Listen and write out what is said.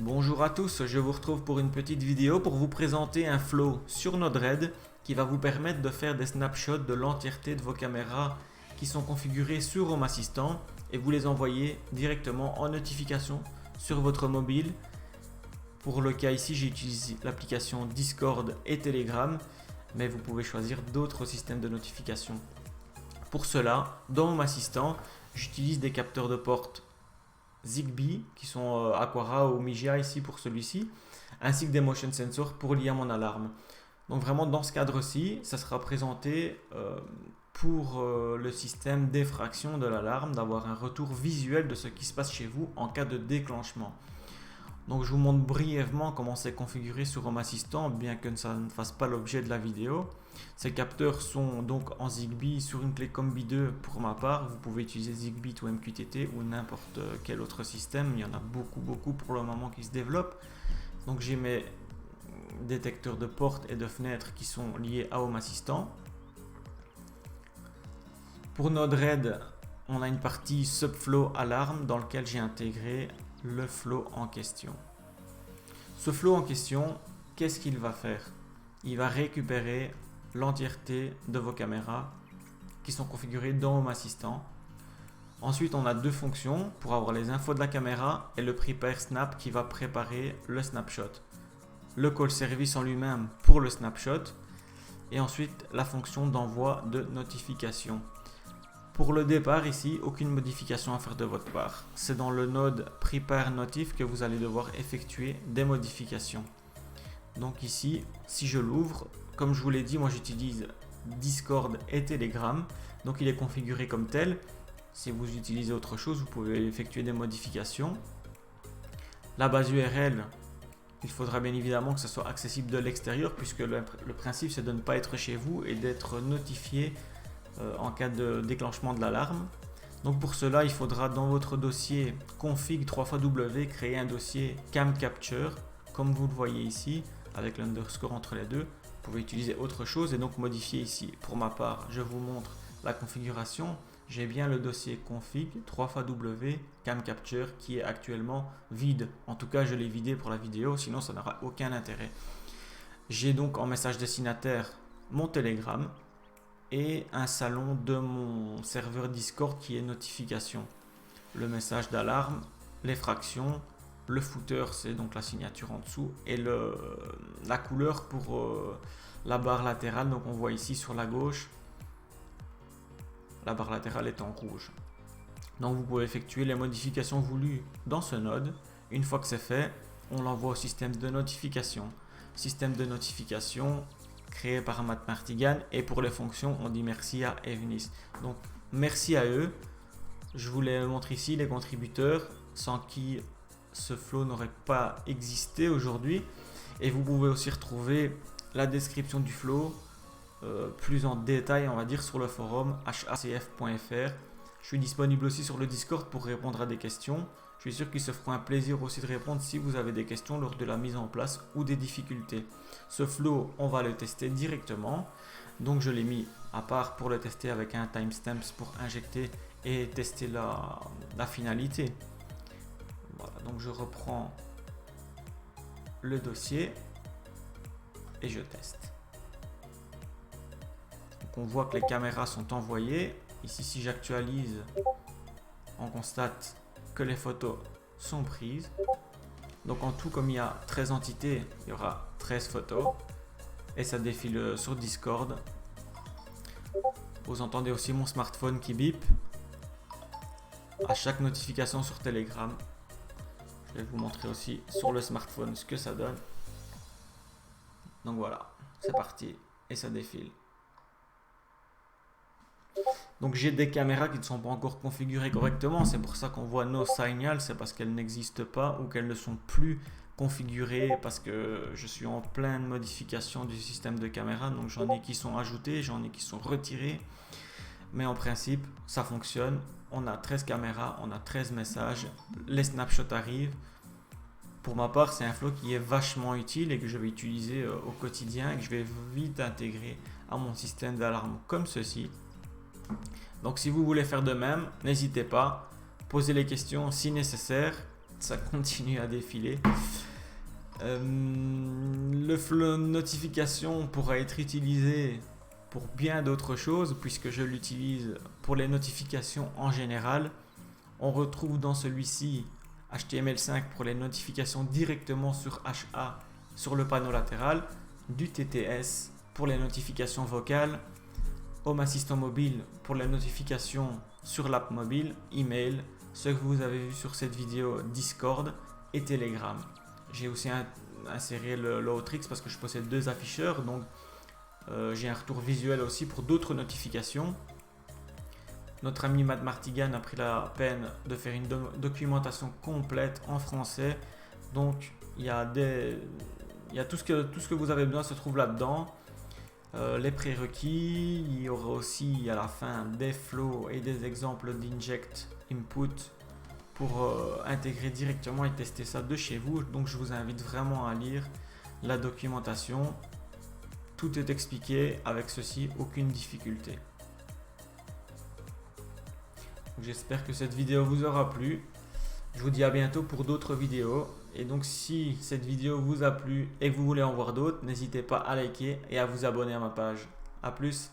Bonjour à tous, je vous retrouve pour une petite vidéo pour vous présenter un flow sur Node-RED qui va vous permettre de faire des snapshots de l'entièreté de vos caméras qui sont configurées sur Home Assistant et vous les envoyer directement en notification sur votre mobile. Pour le cas ici, j'ai utilisé l'application Discord et Telegram, mais vous pouvez choisir d'autres systèmes de notification. Pour cela, dans Home Assistant, j'utilise des capteurs de porte Zigbee qui sont Aquara ou Mijia ici pour celui-ci, ainsi que des motion sensors pour lier à mon alarme. Donc vraiment dans ce cadre-ci, ça sera présenté pour le système d'effraction de l'alarme, d'avoir un retour visuel de ce qui se passe chez vous en cas de déclenchement. Donc je vous montre brièvement comment c'est configuré sur Home Assistant, bien que ça ne fasse pas l'objet de la vidéo. Ces capteurs sont donc en Zigbee sur une clé Combi 2 pour ma part. Vous pouvez utiliser Zigbee ou MQTT ou n'importe quel autre système. Il y en a beaucoup pour le moment qui se développent. Donc j'ai mes détecteurs de portes et de fenêtres qui sont liés à Home Assistant. Pour Node-RED, on a une partie Subflow Alarm dans lequel j'ai intégré le flow en question. Ce flow en question, qu'est-ce qu'il va faire? Il va récupérer l'entièreté de vos caméras qui sont configurées dans Home Assistant. Ensuite, on a deux fonctions pour avoir les infos de la caméra et le prepare snap qui va préparer le snapshot. Le call service en lui-même pour le snapshot et ensuite la fonction d'envoi de notification. Pour le départ ici, aucune modification à faire de votre part. C'est dans le node Prepare Notif que vous allez devoir effectuer des modifications. Donc ici, si je l'ouvre, comme je vous l'ai dit, moi j'utilise Discord et Telegram. Donc il est configuré comme tel. Si vous utilisez autre chose, vous pouvez effectuer des modifications. La base URL, il faudra bien évidemment que ce soit accessible de l'extérieur puisque le principe c'est de ne pas être chez vous et d'être notifié en cas de déclenchement de l'alarme. Donc pour cela, il faudra dans votre dossier config 3xW créer un dossier cam capture comme vous le voyez ici avec l'underscore entre les deux. Vous pouvez utiliser autre chose et donc modifier ici. Pour ma part, je vous montre la configuration. J'ai bien le dossier config 3xW cam capture qui est actuellement vide. En tout cas, je l'ai vidé pour la vidéo, sinon ça n'aura aucun intérêt. J'ai donc en message destinataire mon Telegram et un salon de mon serveur Discord qui est notification. Le message d'alarme, l'effraction, le footer c'est donc la signature en dessous et la couleur pour la barre latérale. Donc on voit ici sur la gauche, la barre latérale est en rouge. Donc vous pouvez effectuer les modifications voulues dans ce node. Une fois que c'est fait, on l'envoie au système de notification. Système de notification créé par Matt Martigan et pour les fonctions on dit merci à Evnis. Donc merci à eux. Je vous les montre ici les contributeurs sans qui ce flow n'aurait pas existé aujourd'hui. Et vous pouvez aussi retrouver la description du flow plus en détail on va dire sur le forum hacf.fr. Je suis disponible aussi sur le Discord pour répondre à des questions. Je suis sûr qu'ils se feront un plaisir aussi de répondre si vous avez des questions lors de la mise en place ou des difficultés. Ce flow, on va le tester directement. Donc je l'ai mis à part pour le tester avec un timestamp pour injecter et tester la finalité. Voilà, donc je reprends le dossier et je teste. Donc on voit que les caméras sont envoyées. Ici, si j'actualise, on constate que les photos sont prises. Donc en tout, comme il y a 13 entités, il y aura 13 photos et ça défile sur Discord. Vous entendez aussi mon smartphone qui bip à chaque notification sur Telegram. Je vais vous montrer aussi sur le smartphone ce que ça donne. Donc voilà, c'est parti et ça défile. Donc j'ai des caméras qui ne sont pas encore configurées correctement, c'est pour ça qu'on voit no signal, c'est parce qu'elles n'existent pas ou qu'elles ne sont plus configurées parce que je suis en pleine modification du système de caméra, donc j'en ai qui sont ajoutés, j'en ai qui sont retirés, mais en principe ça fonctionne. On a 13 caméras, on a 13 messages, les snapshots arrivent. Pour ma part, c'est un flow qui est vachement utile et que je vais utiliser au quotidien et que je vais vite intégrer à mon système d'alarme comme ceci. Donc si vous voulez faire de même, n'hésitez pas, posez les questions si nécessaire ça continue à défiler. Le flow notification pourra être utilisé pour bien d'autres choses puisque je l'utilise pour les notifications en général. On retrouve dans celui-ci HTML5 pour les notifications directement sur HA sur le panneau latéral, du TTS pour les notifications vocales, Home Assistant mobile pour les notifications sur l'app mobile, email, ce que vous avez vu sur cette vidéo, Discord et Telegram. J'ai aussi inséré le Outrex parce que je possède 2 afficheurs, donc j'ai un retour visuel aussi pour d'autres notifications. Notre ami Matt Martigan a pris la peine de faire une documentation complète en français, donc il y a tout ce que vous avez besoin se trouve là-dedans. Les prérequis, il y aura aussi à la fin des flows et des exemples d'inject input pour intégrer directement et tester ça de chez vous. Donc je vous invite vraiment à lire la documentation. Tout est expliqué avec ceci, aucune difficulté. J'espère que cette vidéo vous aura plu. Je vous dis à bientôt pour d'autres vidéos. Et donc si cette vidéo vous a plu et que vous voulez en voir d'autres, n'hésitez pas à liker et à vous abonner à ma page. A plus.